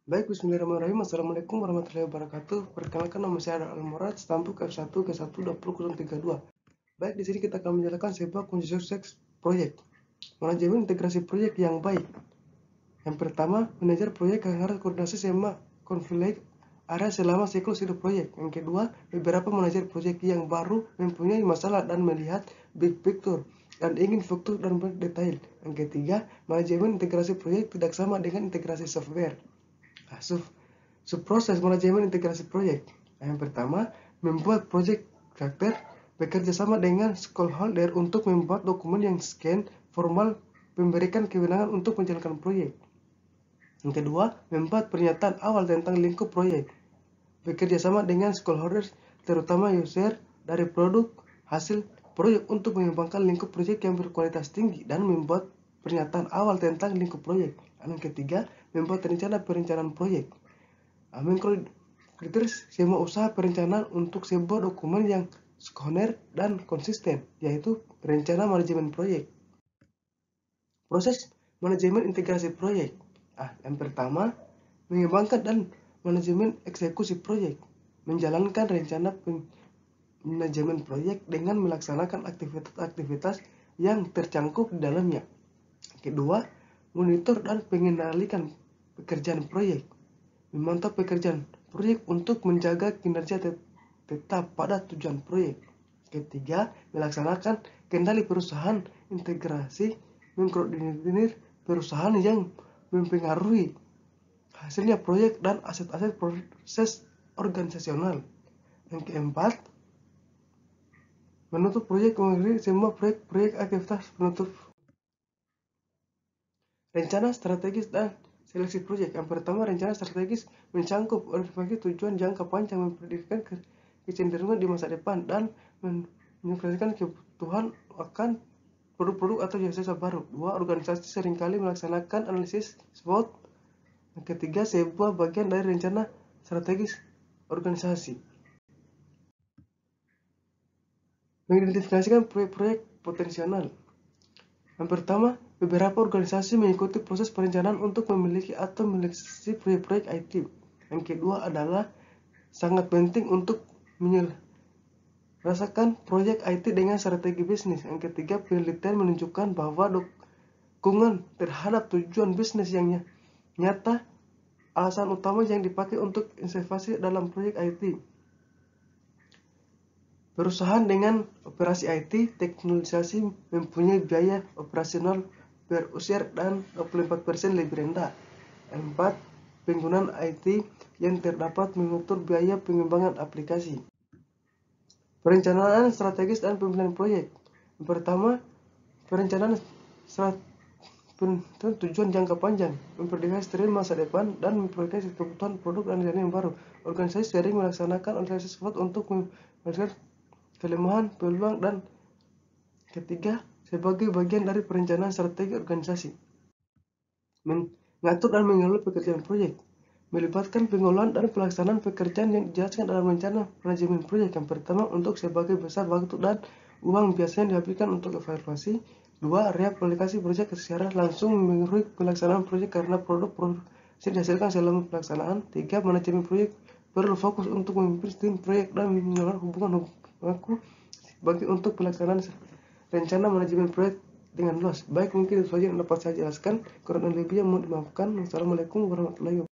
Baik, bismillahirrahmanirrahim. Assalamualaikum warahmatullahi wabarakatuh. Perkenalkan, nama saya Adal Al-Murad, stampuk F1G1 20 32. Baik, di sini kita akan menjelaskan sebuah kunci sukses proyek. Manajemen integrasi proyek yang baik. Yang pertama, manajer proyek yang harus koordinasi sama konflik area selama siklus hidup proyek. Yang kedua, beberapa manajer proyek yang baru mempunyai masalah dan melihat big picture dan ingin fokus dan berdetail. Yang ketiga, manajemen integrasi proyek tidak sama dengan integrasi software. Proses manajemen integrasi proyek. Yang pertama, membuat proyek karakter bekerja sama dengan stakeholder untuk membuat dokumen yang scan formal memberikan kewenangan untuk menjalankan proyek. Yang kedua, membuat pernyataan awal tentang lingkup proyek. Bekerja sama dengan stakeholder, terutama user dari produk hasil proyek untuk mengembangkan lingkup proyek yang berkualitas tinggi dan membuat pernyataan awal tentang lingkup proyek. Yang ketiga, membuat rencana perencanaan proyek. Mengkoordinir semua usaha perencanaan untuk sebuah dokumen yang skoner dan konsisten, yaitu rencana manajemen proyek. Proses manajemen integrasi proyek. Yang pertama, mengembangkan dan manajemen eksekusi proyek. Menjalankan rencana manajemen proyek dengan melaksanakan aktivitas-aktivitas yang tercangkup di dalamnya. Kedua, monitor dan mengendalikan pekerjaan proyek. Memantau pekerjaan proyek untuk menjaga kinerja tetap pada tujuan proyek. Ketiga, melaksanakan kendali perusahaan integrasi, mengkoordinir perusahaan yang mempengaruhi hasilnya proyek dan aset-aset proses organisasional. Yang keempat, menutup proyek, mengakhiri semua proyek aktivitas penutup. Rencana strategis dan seleksi proyek. Yang pertama, rencana strategis mencangkup orientasi tujuan jangka panjang, memprediksi kecenderungan di masa depan, dan menyesuaikan kebutuhan akan produk-produk atau jasa baru. Dua, organisasi seringkali melaksanakan analisis SWOT. Yang ketiga, sebuah bagian dari rencana strategis organisasi. Mengidentifikasikan proyek-proyek potensial. Yang pertama, beberapa organisasi mengikuti proses perencanaan untuk memiliki atau menyeleksi proyek-proyek IT. Yang kedua adalah sangat penting untuk menyelesaikan proyek IT dengan strategi bisnis. Yang ketiga, penelitian menunjukkan bahwa dukungan terhadap tujuan bisnis yang nyata alasan utama yang dipakai untuk investasi dalam proyek IT. Perusahaan dengan operasi IT teknologisasi mempunyai biaya operasional per user dan 24% lebih rendah. 4. Penggunaan IT yang terdapat mengatur biaya pengembangan aplikasi. Perencanaan strategis dan pemilihan proyek. Yang pertama, perencanaan tujuan jangka panjang, memprediksi tren masa depan, dan memproyeksi kebutuhan produk dan layanan yang baru. Organisasi sering melaksanakan analisis SWOT untuk melihat kelemahan, peluang, dan ketiga, sebagai bagian dari perencanaan strategi organisasi. Mengatur dan mengelola pekerjaan proyek. Melibatkan pengelolaan dan pelaksanaan pekerjaan yang dijelaskan dalam rencana manajemen proyek. Yang pertama, untuk sebagai besar waktu dan uang biasanya dihabiskan untuk evaluasi. Dua, reaplikasi proyek secara langsung mengaruhi pelaksanaan proyek karena produk dihasilkan selama pelaksanaan. Tiga, manajemen proyek perlu fokus untuk memimpin tim proyek dan mengelola hubungan aku bagi untuk pelaksanaan rencana manajemen proyek dengan luas. Baik, mungkin itu saja yang dapat saya jelaskan. Kurang lebihnya mohon dimaafkan. Wassalamualaikum warahmatullahi wabarakatuh.